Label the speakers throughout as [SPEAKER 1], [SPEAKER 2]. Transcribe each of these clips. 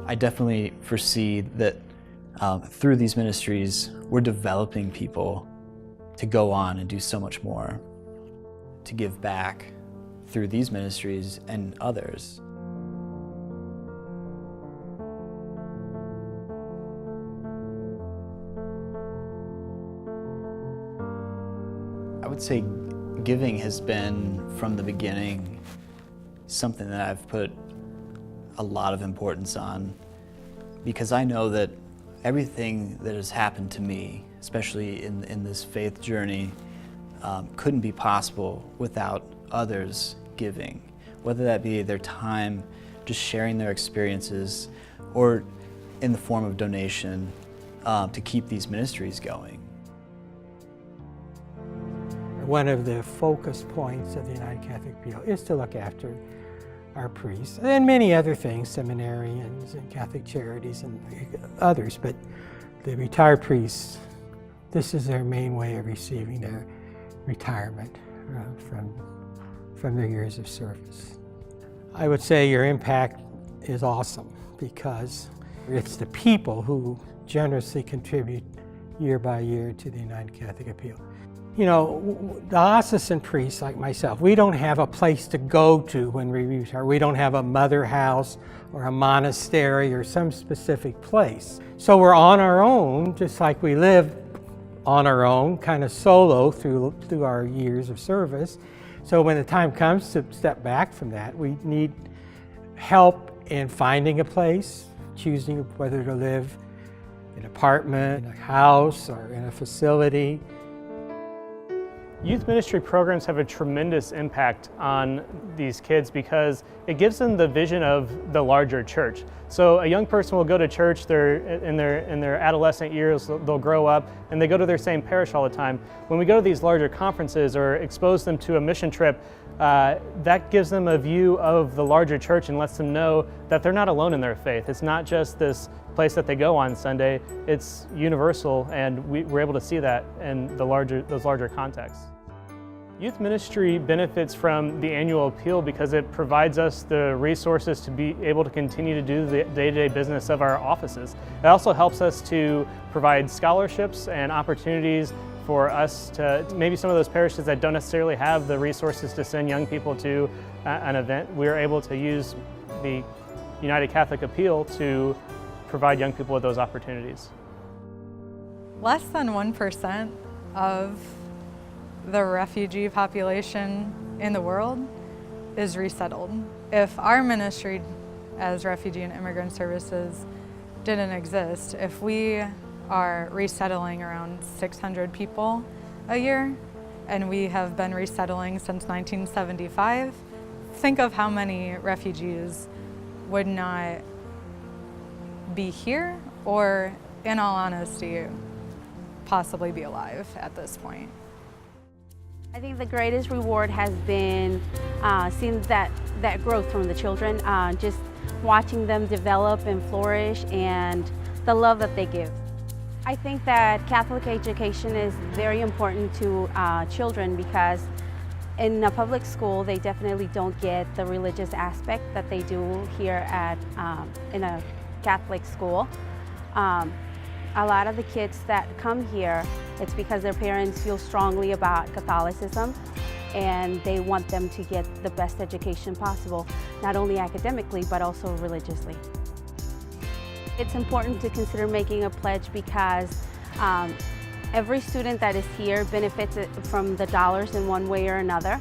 [SPEAKER 1] I definitely foresee that through these ministries, we're developing people to go on and do so much more, to give back through these ministries and others. I would say giving has been, from the beginning, something that I've put a lot of importance on, because I know that everything that has happened to me, especially in this faith journey, couldn't be possible without others giving, whether that be their time, just sharing their experiences, or in the form of donation to keep these ministries going.
[SPEAKER 2] One of the focus points of the United Catholic Appeal is to look after our priests and many other things, seminarians and Catholic Charities and others, but the retired priests, this is their main way of receiving their retirement from their years of service. I would say your impact is awesome because it's the people who generously contribute year by year to the United Catholic Appeal. You know, diocesan priests like myself, we don't have a place to go to when we retire. We don't have a mother house or a monastery or some specific place. So we're on our own, just like we live on our own, kind of solo through our years of service. So when the time comes to step back from that, we need help in finding a place, choosing whether to live in an apartment, in a house, or in a facility.
[SPEAKER 3] Youth ministry programs have a tremendous impact on these kids because it gives them the vision of the larger church. So a young person will go to church, in their adolescent years, they'll grow up and they go to their same parish all the time. When we go to these larger conferences or expose them to a mission trip, that gives them a view of the larger church and lets them know that they're not alone in their faith. It's not just this place that they go on Sunday, it's universal, and we're able to see that in those larger contexts. Youth ministry benefits from the annual appeal because it provides us the resources to be able to continue to do the day-to-day business of our offices. It also helps us to provide scholarships and opportunities for us to, maybe some of those parishes that don't necessarily have the resources to send young people to an event, we're able to use the United Catholic Appeal to provide young people with those opportunities.
[SPEAKER 4] Less than 1% of the refugee population in the world is resettled. If our ministry as Refugee and Immigrant Services didn't exist, if we are resettling around 600 people a year, and we have been resettling since 1975, think of how many refugees would not be here, or in all honesty, possibly be alive at this point.
[SPEAKER 5] I think the greatest reward has been seeing that growth from the children, just watching them develop and flourish and the love that they give. I think that Catholic education is very important to children because in a public school they definitely don't get the religious aspect that they do here in a Catholic school. A lot of the kids that come here, it's because their parents feel strongly about Catholicism and they want them to get the best education possible, not only academically, but also religiously. It's important to consider making a pledge because every student that is here benefits from the dollars in one way or another.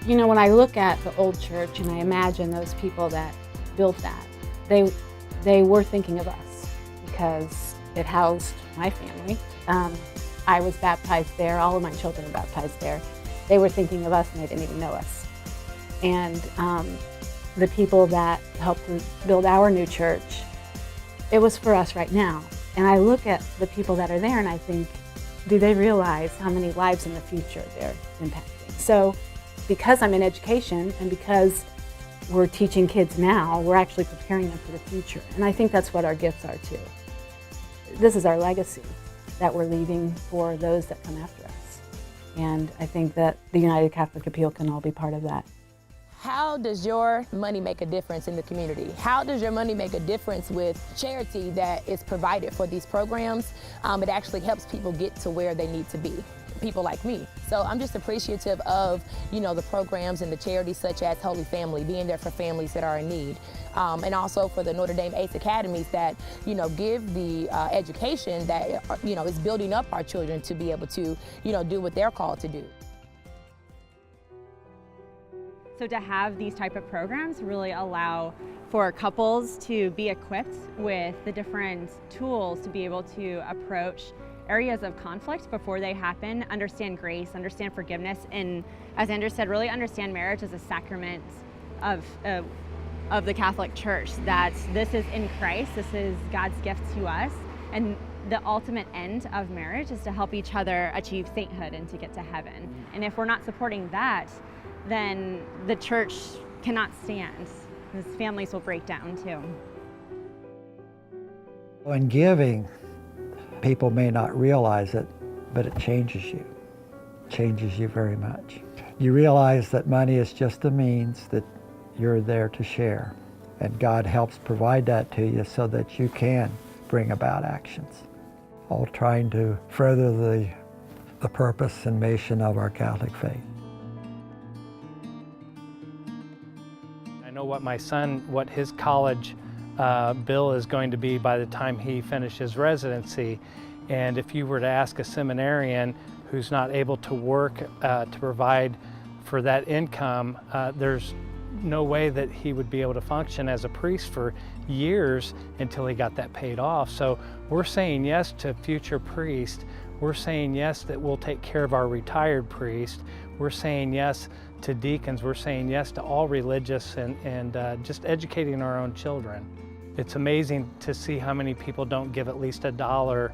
[SPEAKER 6] You know, when I look at the old church and I imagine those people that built that, they were thinking of us because it housed my family. I was baptized there, all of my children are baptized there. They were thinking of us and they didn't even know us. And the people that helped build our new church, it was for us right now. And I look at the people that are there and I think, do they realize how many lives in the future they're impacting? So because I'm in education and because we're teaching kids now, we're actually preparing them for the future. And I think that's what our gifts are too. This is our legacy that we're leaving for those that come after us. And I think that the United Catholic Appeal can all be part of that.
[SPEAKER 7] How does your money make a difference in the community? How does your money make a difference with charity that is provided for these programs? It actually helps people get to where they need to be, people like me. So I'm just appreciative of, the programs and the charities such as Holy Family, being there for families that are in need. And also for the Notre Dame ACE Academies that, give the education that, is building up our children to be able to, do what they're called to do.
[SPEAKER 8] So to have these type of programs really allow for couples to be equipped with the different tools to be able to approach areas of conflict before they happen, understand grace, understand forgiveness, and as Andrew said, really understand marriage as a sacrament of the Catholic Church, that this is in Christ, this is God's gift to us, and the ultimate end of marriage is to help each other achieve sainthood and to get to heaven. And if we're not supporting that, then the church cannot stand. These families will break down too.
[SPEAKER 9] In giving, people may not realize it, but it changes you. It changes you very much. You realize that money is just a means that you're there to share, and God helps provide that to you so that you can bring about actions, all trying to further the purpose and mission of our Catholic faith.
[SPEAKER 10] I know what his college bill is going to be by the time he finishes residency. And if you were to ask a seminarian who's not able to work to provide for that income, there's no way that he would be able to function as a priest for years until he got that paid off. So we're saying yes to future priests. We're saying yes that we'll take care of our retired priest. We're saying yes to deacons. We're saying yes to all religious and just educating our own children. It's amazing to see how many people don't give at least $1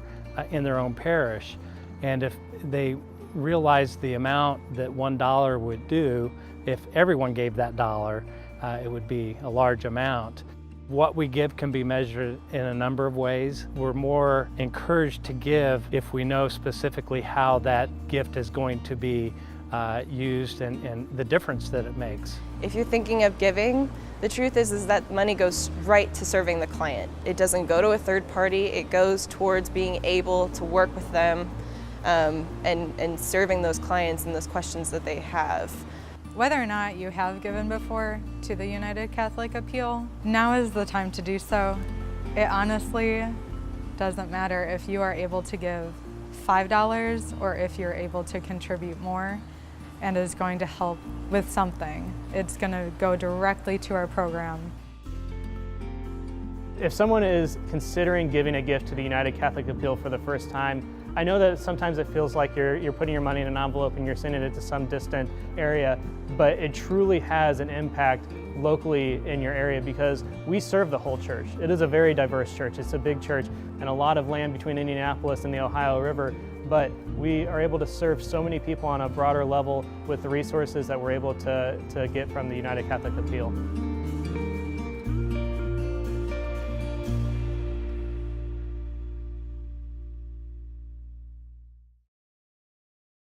[SPEAKER 10] in their own parish. And if they realize the amount that $1 would do, if everyone gave that dollar, it would be a large amount. What we give can be measured in a number of ways. We're more encouraged to give if we know specifically how that gift is going to be used and the difference that it makes.
[SPEAKER 11] If you're thinking of giving, the truth is that money goes right to serving the client. It doesn't go to a third party. It goes towards being able to work with them and serving those clients and those questions that they have.
[SPEAKER 4] Whether or not you have given before to the United Catholic Appeal, now is the time to do so. It honestly doesn't matter if you are able to give $5 or if you're able to contribute more and is going to help with something. It's going to go directly to our program.
[SPEAKER 3] If someone is considering giving a gift to the United Catholic Appeal for the first time, I know that sometimes it feels like you're putting your money in an envelope and you're sending it to some distant area, but it truly has an impact locally in your area because we serve the whole church. It is a very diverse church. It's a big church and a lot of land between Indianapolis and the Ohio River, but we are able to serve so many people on a broader level with the resources that we're able to get from the United Catholic Appeal.